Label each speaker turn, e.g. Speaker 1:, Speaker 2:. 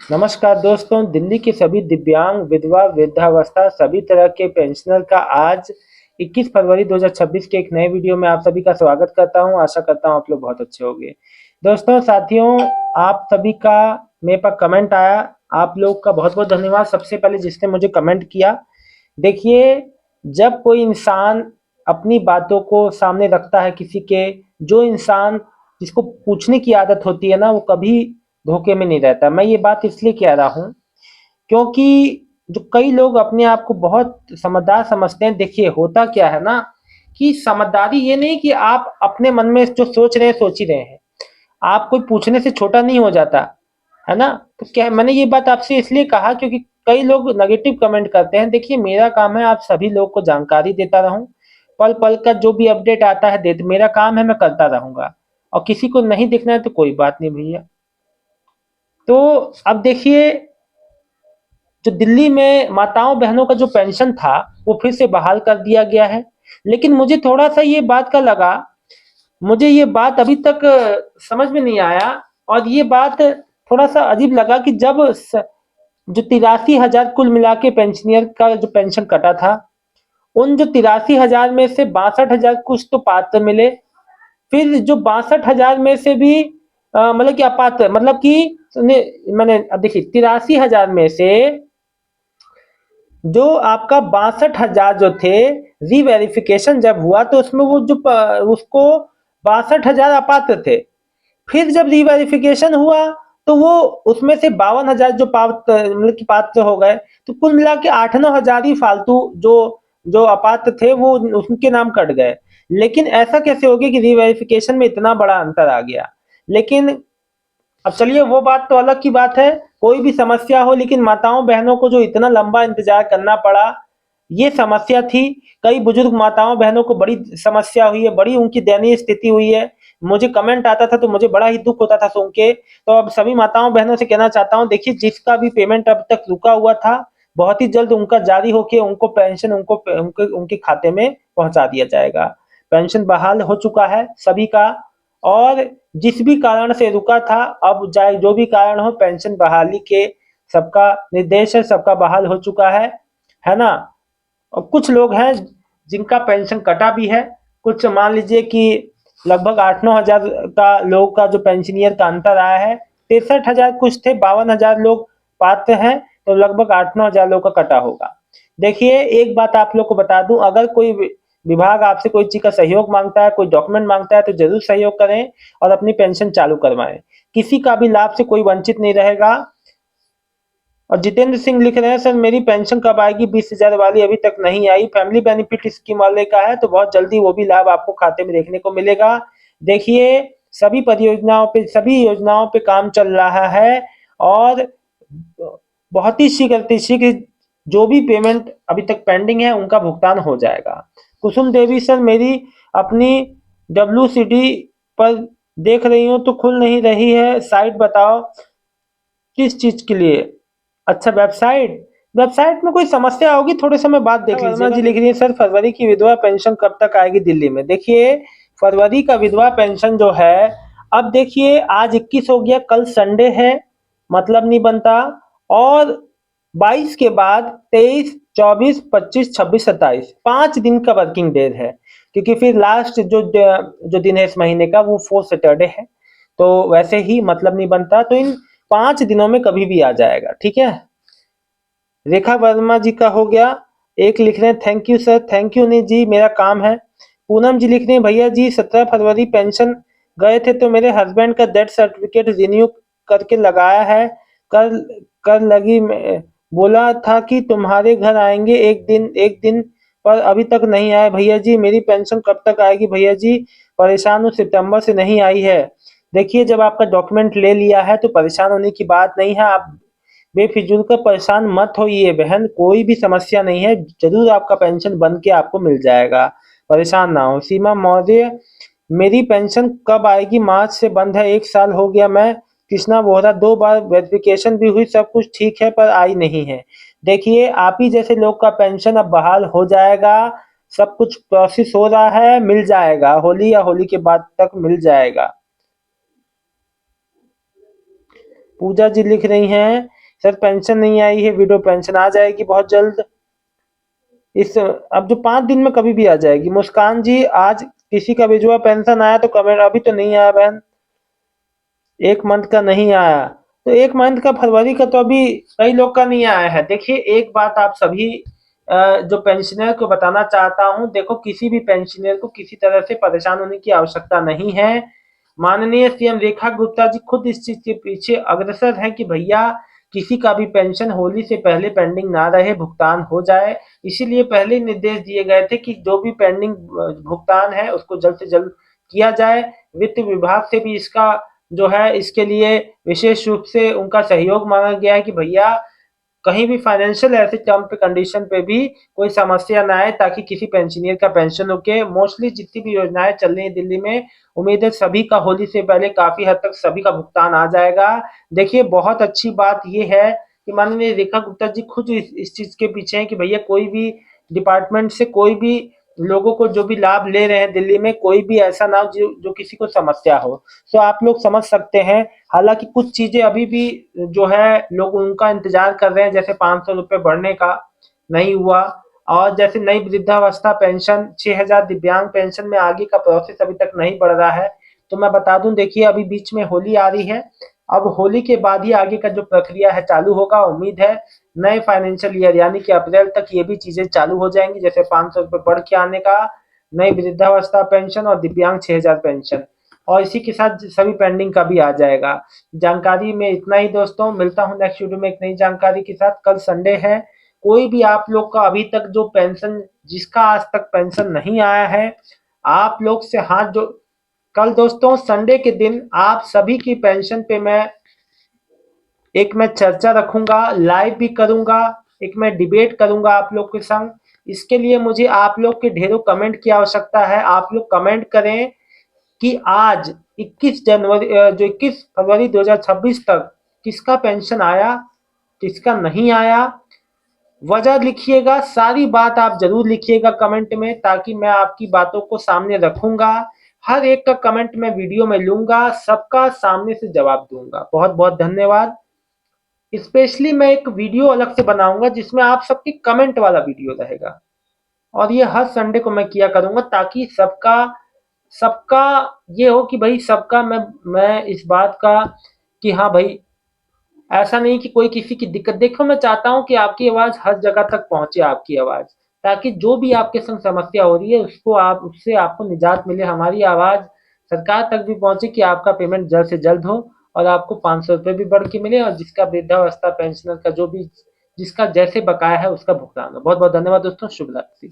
Speaker 1: नमस्कार दोस्तों, दिल्ली के सभी दिव्यांग, विधवा, वृद्धावस्था सभी तरह के पेंशनर का आज 21 फरवरी 2026 के एक नए वीडियो में आप सभी का स्वागत करता हूं। आशा करता हूं आप लोग बहुत अच्छे होंगे। दोस्तों, साथियों, आप सभी का मेरे पास कमेंट आया। आप लोग का बहुत-बहुत धन्यवाद सबसे पहले जिसने मुझे कमेंट किया। देखिए, जब कोई इंसान अपनी बातों को सामने रखता है किसी के, जो इंसान जिसको पूछने की आदत होती है ना, वो कभी धोखे में नहीं रहता। मैं ये बात इसलिए कह रहा हूँ क्योंकि जो कई लोग अपने आप को बहुत समझदार समझते हैं। देखिए, होता क्या है ना कि समझदारी ये नहीं कि आप अपने मन में जो सोच रहे हैं सोच ही रहे हैं। आप कोई पूछने से छोटा नहीं हो जाता, है ना? तो क्या मैंने ये बात आपसे इसलिए कहा क्योंकि कई लोग नेगेटिव कमेंट करते हैं। देखिए, मेरा काम है आप सभी लोग को जानकारी देता रहूं, पल पल का जो भी अपडेट आता है दे मेरा काम है, मैं करता रहूंगा। और किसी को नहीं दिखना है तो कोई बात नहीं भैया। तो अब देखिए, जो दिल्ली में माताओं बहनों का जो पेंशन था वो फिर से बहाल कर दिया गया है। लेकिन मुझे थोड़ा सा ये बात का लगा, मुझे ये बात अभी तक समझ में नहीं आया। और ये बात थोड़ा सा अजीब लगा कि जब जो 83,000 कुल मिला के पेंशनियर का जो पेंशन कटा था, उन जो 83,000 में से 62,000 कुछ तो पात्र मिले। फिर जो 62,000 में से भी मतलब कि अपात्र, मतलब कि मैंने अब देखिए 83,000 में से जो आपका 62,000 जो थे, रीवेरिफिकेशन जब हुआ तो उसमें वो जो उसको 62,000 अपात्र थे। फिर जब रीवेरिफिकेशन हुआ तो वो उसमें से 52,000 जो पात्र मतलब कि पात्र हो गए। तो कुल मिला के 8-9 हजार ही फालतू जो जो अपात्र थे वो उनके नाम कट गए। लेकिन ऐसा कैसे हो गया कि रीवेरिफिकेशन में इतना बड़ा अंतर आ गया? लेकिन अब चलिए, वो बात तो अलग की बात है। कोई भी समस्या हो, लेकिन माताओं बहनों को जो इतना लंबा इंतजार करना पड़ा, ये समस्या थी। कई बुजुर्ग माताओं बहनों को बड़ी समस्या हुई है, बड़ी उनकी दयनीय स्थिति हुई है। मुझे कमेंट आता था तो मुझे बड़ा ही दुख होता था सुन के। तो अब सभी माताओं बहनों से कहना चाहता हूँ, देखिए, जिसका भी पेमेंट अब तक रुका हुआ था, बहुत ही जल्द उनका जारी होके उनको पेंशन उनके उनके खाते में पहुंचा दिया जाएगा। पेंशन बहाल हो चुका है सभी का। और जिस भी कारण से रुका था, अब चाहे जो भी कारण हो, पेंशन बहाली के सबका निर्देश है, सबका बहाल हो चुका है ना? और कुछ लोग हैं जिनका पेंशन कटा भी है। कुछ मान लीजिए कि लगभग 8-9 हजार का लोग का जो पेंशनियर का अंतर आया है। 63,000 कुछ थे, 52,000 लोग पात्र हैं, तो लगभग 8-9 हजार लोग का कटा होगा। देखिए, एक बात आप लोग को बता दूं, अगर कोई विभाग आपसे कोई चीज का सहयोग मांगता है, कोई डॉक्यूमेंट मांगता है, तो जरूर सहयोग करें और अपनी पेंशन चालू करवाएं। किसी का भी लाभ से कोई वंचित नहीं रहेगा। और जितेंद्र सिंह लिख रहे हैं, सर मेरी पेंशन कब आएगी? 20,000 वाली अभी तक नहीं आई। फैमिली बेनिफिट स्कीम वाले का है तो बहुत जल्दी वो भी लाभ आपको खाते में देखने को मिलेगा। देखिए, सभी परियोजनाओं पे, सभी योजनाओं पे काम चल रहा है। और बहुत ही शीघ्र शीघ्र जो भी पेमेंट अभी तक पेंडिंग है उनका भुगतान हो जाएगा। कुसुम देवी, सर मेरी अपनी WCD पर देख रही हूँ तो खुल नहीं रही है, साइट बताओ किस चीज के लिए? अच्छा, वेबसाइट। वेबसाइट में कोई समस्या होगी, थोड़े समय बाद देख लीजिएगा। वर्मा जी लिख रही है, सर फरवरी की विधवा पेंशन कब तक आएगी दिल्ली में? देखिए, फरवरी का विधवा पेंशन जो है, अब देखिए आज 21 हो गया, कल संडे है, मतलब नहीं बनता। और 22 के बाद 23, 24, 25, 26, 27 5 दिन का वर्किंग डे है। क्योंकि फिर लास्ट जो दिन है इस महीने का वो 4 सैटरडे है। तो वैसे ही मतलब नहीं बनता, तो इन 5 दिनों में कभी भी आ जाएगा, ठीक है? रेखा वर्मा जी का हो गया। एक लिख रहे हैं, thank you sir. Thank you नहीं जी, मेरा काम है। पूनम जी लिख रहे हैं, भैया जी 17 फरवरी पेंशन गए थे तो मेरे हस्बैंड का डेथ सर्टिफिकेट रिन्यू करके लगाया है। कर कर लगी बोला था कि तुम्हारे घर आएंगे एक दिन पर अभी तक नहीं आए। भैया जी मेरी पेंशन कब तक आएगी? भैया जी परेशान हूँ, सितंबर से नहीं आई है। देखिए, जब आपका डॉक्यूमेंट ले लिया है तो परेशान होने की बात नहीं है। आप बेफिजूल का परेशान मत होइए बहन, कोई भी समस्या नहीं है, जरूर आपका पेंशन बन के आपको मिल जाएगा। परेशान ना हो। सीमा महोदय, मेरी पेंशन कब आएगी? मार्च से बंद है, 1 साल हो गया। मैं कृष्णा बोहरा, 2 बार वेरिफिकेशन भी हुई, सब कुछ ठीक है पर आई नहीं है। देखिए, आप ही जैसे लोग का पेंशन अब बहाल हो जाएगा। सब कुछ प्रोसेस हो रहा है, मिल जाएगा, होली या होली के बाद तक मिल जाएगा। पूजा जी लिख रही हैं, सर पेंशन नहीं आई है, विडो पेंशन आ जाएगी बहुत जल्द। इस अब जो 5 दिन में कभी भी आ जाएगी। मुस्कान जी, आज किसी का विधवा पेंशन आया तो कमेंट, अभी तो नहीं आया बहन, 1 मंथ का नहीं आया। तो 1 मंथ का, फरवरी का तो अभी कई लोग का नहीं आया है। देखिए एक बात आप सभी जो पेंशनर को बताना चाहता हूँ, देखो किसी भी पेंशनर को किसी तरह से परेशान होने की आवश्यकता नहीं है। माननीय सीएम रेखा गुप्ता जी खुद इस चीज के पीछे अग्रसर हैं कि भैया किसी का भी पेंशन होली से पहले पेंडिंग ना रहे, भुगतान हो जाए। इसीलिए पहले निर्देश दिए गए थे कि जो भी पेंडिंग भुगतान है उसको जल्द से जल्द किया जाए। वित्त विभाग से भी इसका जो है, इसके लिए विशेष रूप से उनका सहयोग मांगा गया है कि भैया कहीं भी फाइनेंशियल ऐसे टर्म पे कंडीशन पे भी कोई समस्या ना आए, ताकि किसी पेंशनियर का पेंशन रुके। मोस्टली जितनी भी योजनाएं चल रही है दिल्ली में, उम्मीद है सभी का होली से पहले काफी हद तक सभी का भुगतान आ जाएगा। देखिए बहुत अच्छी बात ये है कि माननीय रेखा गुप्ता जी खुद इस चीज के पीछे हैं कि भैया कोई भी डिपार्टमेंट से कोई भी लोगों को जो भी लाभ ले रहे हैं दिल्ली में, कोई भी ऐसा ना हो जो किसी को समस्या हो। तो आप लोग समझ सकते हैं। हालांकि कुछ चीजें अभी भी जो है लोग उनका इंतजार कर रहे हैं, जैसे 500 रुपये बढ़ने का नहीं हुआ, और जैसे नई वृद्धावस्था पेंशन 6,000 दिव्यांग पेंशन में आगे का प्रोसेस अभी तक नहीं बढ़ रहा है। तो मैं बता दूं, देखिए अभी बीच में होली आ रही है, अब होली के बाद ही आगे का जो प्रक्रिया है चालू होगा। उम्मीद है नए फाइनेंशियल ईयर यानी कि अप्रैल तक ये भी चीजें चालू हो जाएंगी, जैसे 500 रुपये बढ़ के आने का, नई वृद्धावस्था पेंशन और दिव्यांग 6,000 पेंशन, और इसी के साथ सभी पेंडिंग का भी आ जाएगा। जानकारी में इतना ही दोस्तों, मिलता हूँ नेक्स्ट वीडियो में एक नई जानकारी के साथ। कल संडे है, कोई भी आप लोग का अभी तक जो पेंशन, जिसका आज तक पेंशन नहीं आया है, आप लोग से हाथ जो, कल दोस्तों संडे के दिन आप सभी की पेंशन पे मैं चर्चा रखूंगा, लाइव भी करूंगा, एक मैं डिबेट करूंगा आप लोग के संग। इसके लिए मुझे आप लोग के ढेरों कमेंट की आवश्यकता है। आप लोग कमेंट करें कि आज 21 जनवरी जो 21 फरवरी 2026 तक किसका पेंशन आया, किसका नहीं आया, वजह लिखिएगा। सारी बात आप जरूर लिखिएगा कमेंट में, ताकि मैं आपकी बातों को सामने रखूंगा। हर एक का कमेंट मैं वीडियो में लूंगा, सबका सामने से जवाब दूंगा। बहुत बहुत धन्यवाद। स्पेशली मैं एक वीडियो अलग से बनाऊंगा जिसमें आप सबकी कमेंट वाला वीडियो रहेगा, और ये हर संडे को मैं किया करूंगा, ताकि सबका सबका ये हो कि भाई सबका मैं इस बात का कि हाँ भाई, ऐसा नहीं कि कोई किसी की दिक्कत। देखो मैं चाहता हूँ कि आपकी आवाज हर जगह तक पहुंचे, आपकी आवाज, ताकि जो भी आपके संग समस्या हो रही है उसको आप उससे आपको निजात मिले। हमारी आवाज सरकार तक भी पहुंचे कि आपका पेमेंट जल्द से जल्द हो, और आपको 500 रुपये भी बढ़ के मिले, और जिसका वृद्धावस्था पेंशनर का जो भी जिसका जैसे बकाया है उसका भुगतान हो। बहुत बहुत धन्यवाद दोस्तों, शुभ रात्रि।